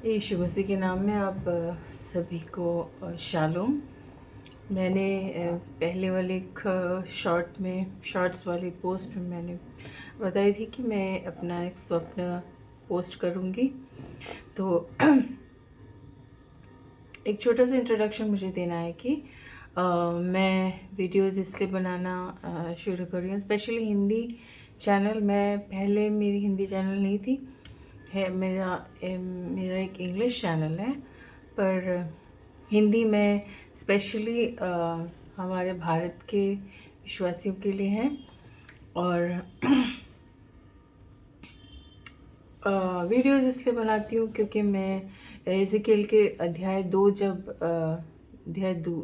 यीशु मसीह के नाम में आप सभी को शालोम। मैंने पहले वाले एक शॉर्ट्स वाली पोस्ट में मैंने बताई थी कि मैं अपना एक स्वप्न पोस्ट करूँगी। तो एक छोटा सा इंट्रोडक्शन मुझे देना है कि मैं वीडियोज़ इसलिए बनाना शुरू कर रही हूँ, स्पेशली हिंदी चैनल। मैं पहले मेरी हिंदी चैनल नहीं थी, है मेरा एक इंग्लिश चैनल है, पर हिंदी में स्पेशली हमारे भारत के विश्वासियों के लिए है। और वीडियोज़ इसलिए बनाती हूँ क्योंकि मैं एज़ेकिएल के अध्याय 2 जब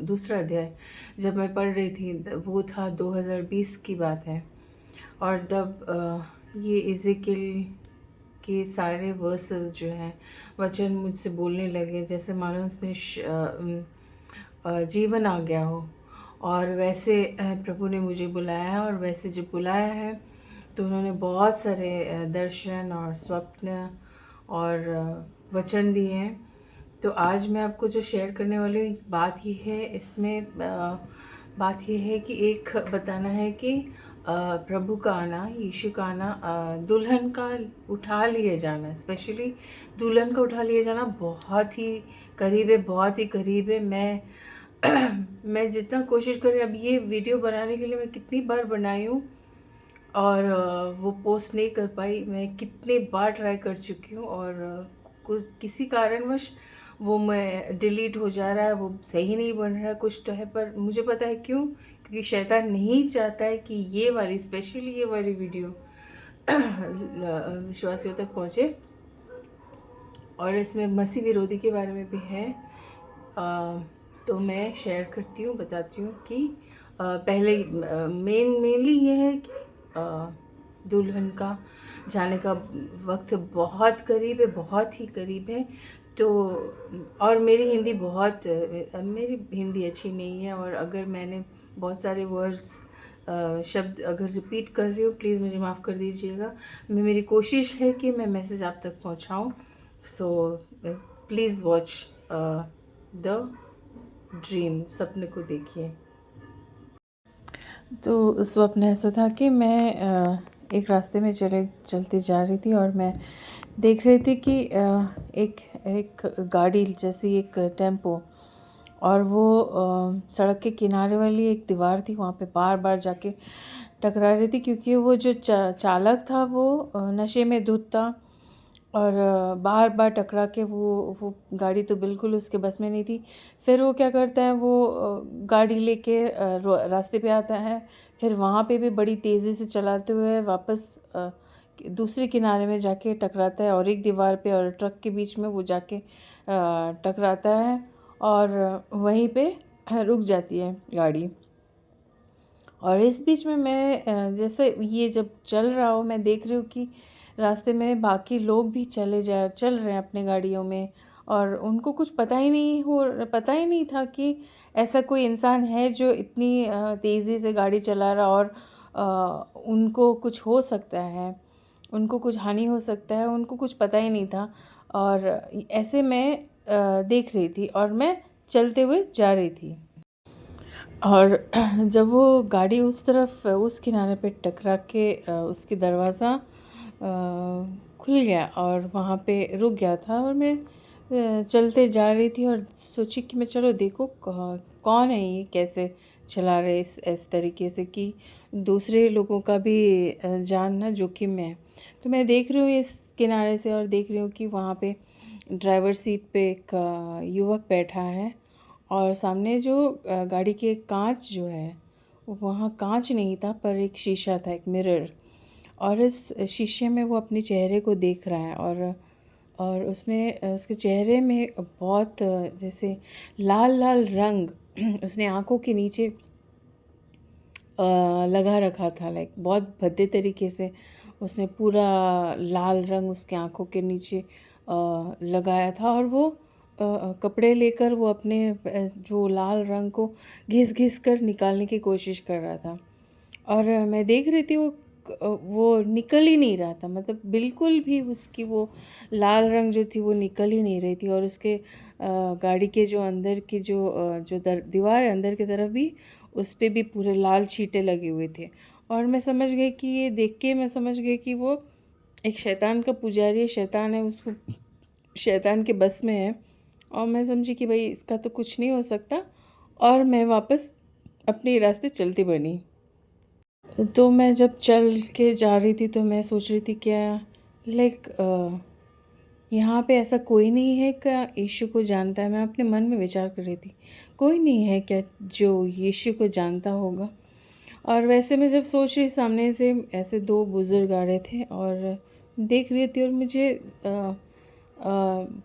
दूसरा अध्याय जब मैं पढ़ रही थी, वो था 2020 की बात है। और तब ये एज़ेकिएल के सारे वर्सेस जो हैं, वचन मुझसे बोलने लगे, जैसे मानो उसमें जीवन आ गया हो। और वैसे प्रभु ने मुझे बुलाया है, और वैसे जब बुलाया है तो उन्होंने बहुत सारे दर्शन और स्वप्न और वचन दिए हैं। तो आज मैं आपको जो शेयर करने वाली हूँ, बात ये है, इसमें बात ये है कि एक बताना है कि प्रभु का आना, यीशु का आना, दुल्हन का उठा लिए जाना, स्पेशली दुल्हन का उठा लिए जाना बहुत ही करीब है, बहुत ही करीब है। मैं जितना कोशिश करें, अब ये वीडियो बनाने के लिए मैं कितनी बार बनाई हूँ और वो पोस्ट नहीं कर पाई। मैं कितने बार ट्राई कर चुकी हूँ, और कुछ किसी कारणवश वो मैं डिलीट हो जा रहा है, वो सही नहीं बन रहा है, कुछ तो है। पर मुझे पता है क्यों, क्योंकि शैतान नहीं चाहता है कि ये वाली, स्पेशली ये वाली वीडियो विश्वासियों तक पहुँचे। और इसमें मसीह विरोधी के बारे में भी है। तो मैं शेयर करती हूँ, बताती हूँ कि पहले मेनली ये है कि दुल्हन का जाने का वक्त बहुत करीब है, बहुत ही करीब है। तो और मेरी हिंदी अच्छी नहीं है, और अगर मैंने बहुत सारे वर्ड्स शब्द अगर रिपीट कर रही हूँ, प्लीज़ मुझे माफ़ कर दीजिएगा। मेरी कोशिश है कि मैं मैसेज आप तक पहुँचाऊँ। So please watch the dream, सपने को देखिए। तो स्वप्न ऐसा था कि मैं एक रास्ते में चलती जा रही थी, और मैं देख रही थी कि एक एक गाड़ी जैसी, एक टेम्पो, और वो सड़क के किनारे वाली एक दीवार थी, वहाँ पे बार बार जाके टकरा रही थी, क्योंकि वो जो चालक था वो नशे में धुत था, और बार बार टकरा के वो गाड़ी तो बिल्कुल उसके बस में नहीं थी। फिर वो क्या करता है, वो गाड़ी लेके रास्ते पे आता है, फिर वहाँ पे भी बड़ी तेज़ी से चलाते हुए वापस दूसरे किनारे में जाके टकराता है, और एक दीवार पे और ट्रक के बीच में वो जाके टकराता है, और वहीं पे रुक जाती है गाड़ी। और इस बीच में मैं जैसे ये जब चल रहा हो, मैं देख रही हूँ कि रास्ते में बाकी लोग भी चल रहे हैं अपने गाड़ियों में, और उनको कुछ पता ही नहीं था कि ऐसा कोई इंसान है जो इतनी तेज़ी से गाड़ी चला रहा, और उनको कुछ हो सकता है, उनको कुछ हानि हो सकता है, उनको कुछ पता ही नहीं था। और ऐसे मैं देख रही थी, और मैं चलते हुए जा रही थी। और जब वो गाड़ी उस किनारे पे टकरा के उसकी दरवाज़ा खुल गया, और वहाँ पे रुक गया था, और मैं चलते जा रही थी, और सोची कि मैं चलो देखो कौन है ये, कैसे चला रहे इस तरीके से कि दूसरे लोगों का भी जान ना जोखिम में है। तो मैं देख रही हूँ इस किनारे से, और देख रही हूँ कि वहाँ पे ड्राइवर सीट पे एक युवक बैठा है, और सामने जो गाड़ी के कांच जो है, वहाँ कांच नहीं था, पर एक शीशा था, एक मिरर। और इस शीशे में वो अपने चेहरे को देख रहा है, और उसने उसके चेहरे में बहुत जैसे लाल लाल रंग उसने आँखों के नीचे लगा रखा था, लाइक बहुत भद्दे तरीके से उसने पूरा लाल रंग उसके आँखों के नीचे लगाया था। और वो कपड़े लेकर वो अपने जो लाल रंग को घिस घिस कर निकालने की कोशिश कर रहा था। और मैं देख रही थी वो वो निकल ही नहीं रहा था, मतलब बिल्कुल भी उसकी वो लाल रंग जो थी वो निकल ही नहीं रही थी। और उसके गाड़ी के जो अंदर की जो दीवार है अंदर की तरफ भी, उस पे भी पूरे लाल छींटे लगे हुए थे। और मैं समझ गई कि ये देख के मैं समझ गई कि वो एक शैतान का पुजारी है, शैतान है, उसको शैतान के बस में है। और मैं समझी कि भाई इसका तो कुछ नहीं हो सकता, और मैं वापस अपने रास्ते चलती बनी। तो मैं जब चल के जा रही थी तो मैं सोच रही थी क्या, लाइक यहाँ पे ऐसा कोई नहीं है क्या यीशु को जानता है। मैं अपने मन में विचार कर रही थी, कोई नहीं है क्या जो यीशु को जानता होगा। और वैसे मैं जब सोच रही, सामने से ऐसे दो बुज़ुर्ग आ रहे थे और देख रही थी, और मुझे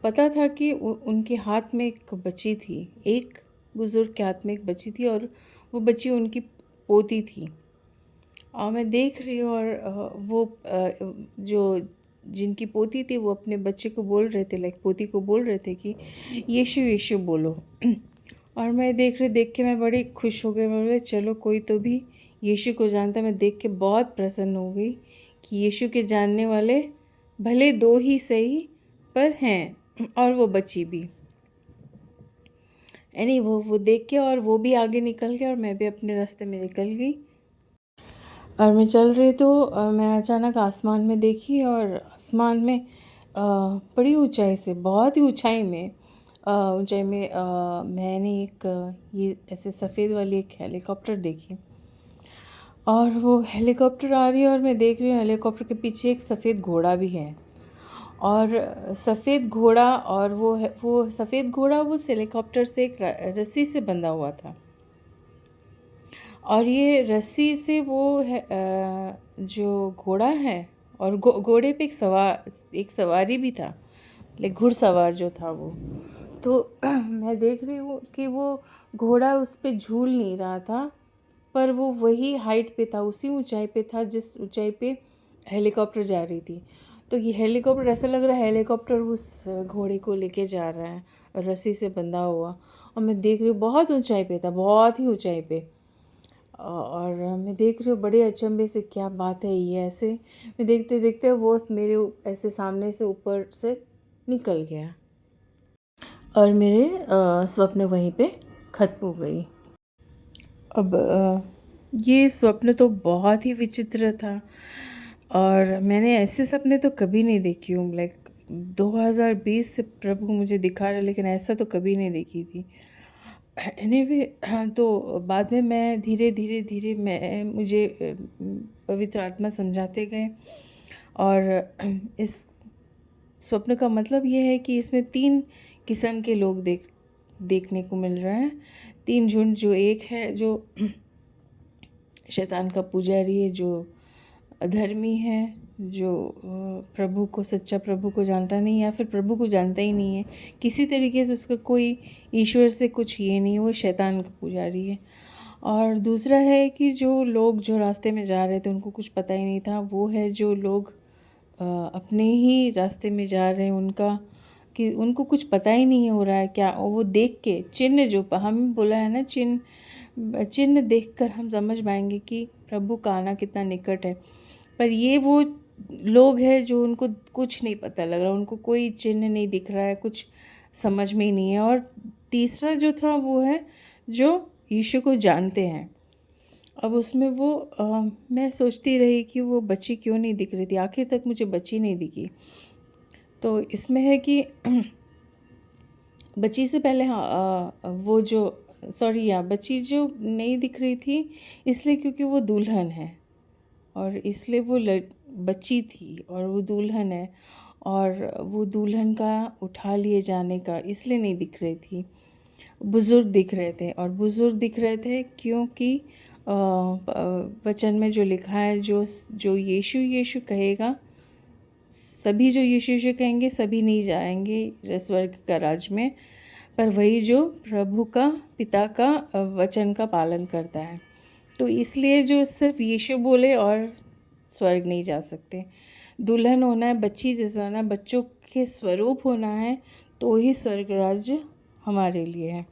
पता था कि उनके हाथ में एक बच्ची थी, एक बुज़ुर्ग के हाथ में एक बच्ची थी, और वो बच्ची उनकी पोती थी। और मैं देख रही हूँ, और वो जो जिनकी पोती थी वो अपने बच्चे को बोल रहे थे, लाइक पोती को बोल रहे थे कि यीशु यीशु बोलो। और मैं देख के मैं बड़ी खुश हो गई। मैं बोले चलो, कोई तो भी यीशु को जानता है। मैं देख के बहुत प्रसन्न हो गई कि यीशु के जानने वाले भले दो ही सही पर हैं, और वो बच्ची भी। यानी वो देख के, और वो भी आगे निकल गया और मैं भी अपने रास्ते में निकल गई। और मैं चल रही तो मैं अचानक आसमान में देखी, और आसमान में बड़ी ऊंचाई से, बहुत ही ऊंचाई में मैंने एक ये ऐसे सफ़ेद वाली एक हेलीकॉप्टर देखी। और वो हेलीकॉप्टर आ रही है, और मैं देख रही हूँ हेलीकॉप्टर के पीछे एक सफ़ेद घोड़ा भी है। और सफ़ेद घोड़ा, और वो सफ़ेद घोड़ा उस हेलीकॉप्टर से एक रस्सी से बंधा हुआ था। और ये रस्सी से वो है जो घोड़ा है, और घोड़े पे एक सवारी भी था, लाइक घुड़सवार जो था वो। तो मैं देख रही हूँ कि वो घोड़ा उस पे झूल नहीं रहा था, पर वो वही हाइट पे था, उसी ऊंचाई पे था जिस ऊंचाई पे हेलीकॉप्टर जा रही थी। तो ये हेलीकॉप्टर, ऐसा लग रहा है हेलीकॉप्टर उस घोड़े को लेके जा रहा है, और रस्सी से बंधा हुआ। और मैं देख रही हूँ बहुत ऊंचाई पे था, बहुत ही ऊंचाई पे। और मैं देख रही हूँ बड़े अचंभे से, क्या बात है ये ऐसे। मैं देखते देखते वो मेरे ऐसे सामने से ऊपर से निकल गया, और मेरे स्वप्न वहीं पे खत्म हो गई। अब ये स्वप्न तो बहुत ही विचित्र था, और मैंने ऐसे सपने तो कभी नहीं देखी हूँ। लाइक 2020 से प्रभु मुझे दिखा रहे, लेकिन ऐसा तो कभी नहीं देखी थी। एनीवे, तो बाद में मैं धीरे धीरे धीरे मैं मुझे पवित्र आत्मा समझाते गए। और इस स्वप्न का मतलब ये है कि इसमें 3 किस्म के लोग देखने को मिल रहे हैं। 3 झुंड, जो एक है जो शैतान का पुजारी है, जो अधर्मी है, जो प्रभु को, सच्चा प्रभु को जानता नहीं, या फिर प्रभु को जानता ही नहीं है, किसी तरीके से उसका कोई ईश्वर से कुछ ये नहीं, वो शैतान का पुजारी है। और दूसरा है कि जो लोग जो रास्ते में जा रहे थे उनको कुछ पता ही नहीं था, वो है जो लोग अपने ही रास्ते में जा रहे हैं, उनका कि उनको कुछ पता ही नहीं हो रहा है क्या। और वो देख के चिन्ह, जो हम बोला है ना, चिन्ह देखकर हम समझ पाएंगे कि प्रभु का आना कितना निकट है। पर ये वो लोग हैं जो उनको कुछ नहीं पता लग रहा, उनको कोई चिन्ह नहीं दिख रहा है, कुछ समझ में ही नहीं है। और तीसरा जो था वो है जो यीशु को जानते हैं। अब उसमें वो मैं सोचती रही कि वो बच्ची क्यों नहीं दिख रही थी, आखिर तक मुझे बच्ची नहीं दिखी। तो इसमें है कि बच्ची से पहले, हाँ, वो जो सॉरी या बच्ची जो नहीं दिख रही थी, इसलिए क्योंकि वो दुल्हन है, और इसलिए वो बच्ची थी और वो दुल्हन है, और वो दुल्हन का उठा लिए जाने का इसलिए नहीं दिख रही थी। बुज़ुर्ग दिख रहे थे, और बुज़ुर्ग दिख रहे थे क्योंकि वचन में जो लिखा है, जो यीशु यीशु कहेगा, सभी जो यीशु यीशु कहेंगे सभी नहीं जाएंगे स्वर्ग का राज में, पर वही जो प्रभु का, पिता का वचन का पालन करता है। तो इसलिए जो सिर्फ यीशु बोले और स्वर्ग नहीं जा सकते। दुल्हन होना है, बच्ची जैसा होना है, बच्चों के स्वरूप होना है, तो ही स्वर्ग राज्य हमारे लिए है।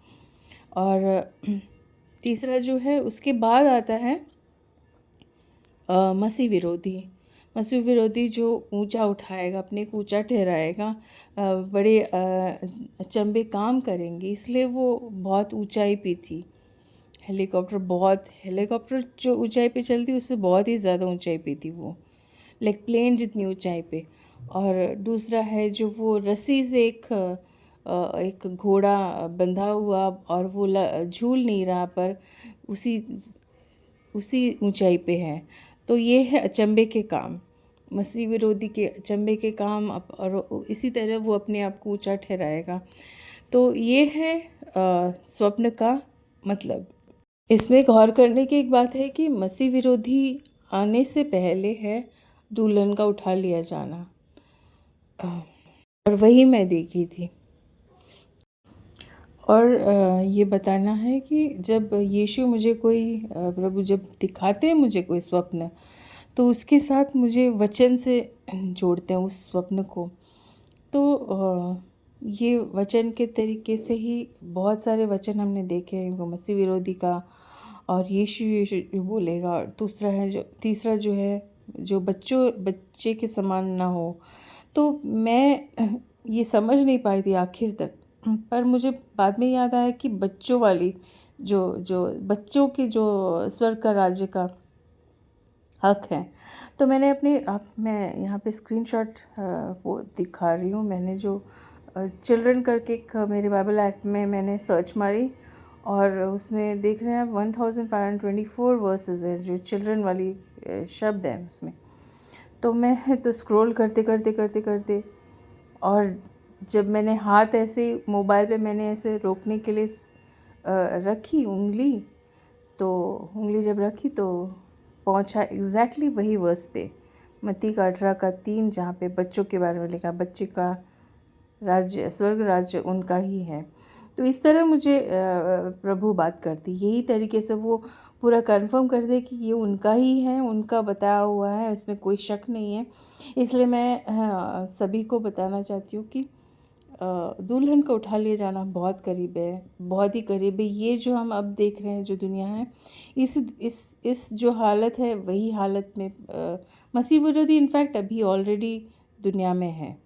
और तीसरा जो है उसके बाद आता है मसीह विरोधी। मसीह विरोधी जो ऊंचा उठाएगा, अपने को ऊंचा ठहराएगा, बड़े अचंभे काम करेंगे, इसलिए वो बहुत ऊंचाई पे थी। हेलीकॉप्टर जो ऊंचाई पे चलती उससे बहुत ही ज़्यादा ऊंचाई पे थी वो, लाइक प्लेन जितनी ऊंचाई पे। और दूसरा है जो वो रस्सी से एक घोड़ा बंधा हुआ और वो झूल नहीं रहा, पर उसी उसी ऊंचाई पे है। तो ये है अचंभे के काम, मसीह विरोधी के अचंभे के काम। और इसी तरह वो अपने आप को ऊंचा ठहराएगा। तो ये है स्वप्न का मतलब। इसमें गौर करने की एक बात है कि मसीह विरोधी आने से पहले है दुल्हन का उठा लिया जाना, और वही मैं देखी थी। और ये बताना है कि जब यीशु मुझे प्रभु जब दिखाते हैं मुझे कोई स्वप्न, तो उसके साथ मुझे वचन से जोड़ते हैं उस स्वप्न को। तो ये वचन के तरीके से ही बहुत सारे वचन हमने देखे हैं, वो मसीह विरोधी का, और यीशु यीशु जो बोलेगा। और तीसरा जो है जो बच्चे के समान ना हो। तो मैं ये समझ नहीं पाई थी आखिर तक, पर मुझे बाद में याद आया कि बच्चों वाली जो जो बच्चों के जो स्वर्ग का राज्य का हक है। तो मैं यहाँ पे स्क्रीनशॉट वो दिखा रही हूँ। मैंने जो चिल्ड्रन करके एक मेरे बाइबल एक्ट में मैंने सर्च मारी, और उसमें देख रहे हैं 1524 वर्सेस है जो चिल्ड्रन वाली शब्द है उसमें। तो मैं तो स्क्रॉल करते करते करते करते, और जब मैंने हाथ ऐसे मोबाइल पे मैंने ऐसे रोकने के लिए रखी उंगली, तो उंगली जब रखी तो पहुंचा एग्जैक्टली वही वर्स पे, मत्ती का 18 का 3, जहाँ पे बच्चों के बारे में लिखा, बच्चे का राज्य स्वर्ग राज्य उनका ही है। तो इस तरह मुझे प्रभु बात करती, यही तरीके से वो पूरा कंफर्म कर दे कि ये उनका ही है, उनका बताया हुआ है, इसमें कोई शक नहीं है। इसलिए मैं सभी को बताना चाहती हूँ कि दुल्हन को उठा लिए जाना बहुत करीब है, बहुत ही करीब है। ये जो हम अब देख रहे हैं जो दुनिया है, इस जो हालत है वही हालत में मसीह विरोधी इनफैक्ट अभी ऑलरेडी दुनिया में है।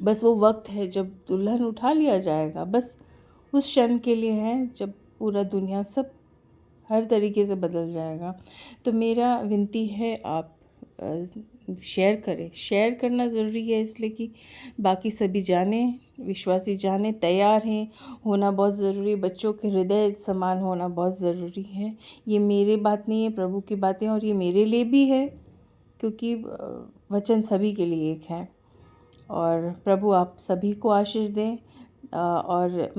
बस वो वक्त है जब दुल्हन उठा लिया जाएगा, बस उस क्षण के लिए है जब पूरा दुनिया सब हर तरीके से बदल जाएगा। तो मेरा विनती है आप शेयर करें। शेयर करना ज़रूरी है इसलिए कि बाकी सभी जाने, विश्वासी जाने, तैयार हैं होना बहुत ज़रूरी है। बच्चों के हृदय समान होना बहुत ज़रूरी है। ये मेरी बात नहीं है, प्रभु की बातें, और ये मेरे लिए भी है, क्योंकि वचन सभी के लिए एक है। और प्रभु आप सभी को आशीष दें। और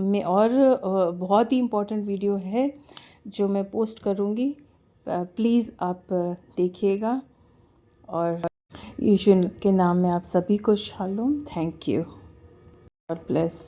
बहुत ही इम्पोर्टेंट वीडियो है जो मैं पोस्ट करूँगी, प्लीज़ आप देखिएगा। और यीशु के नाम में आप सभी को shalom. Thank you. God bless.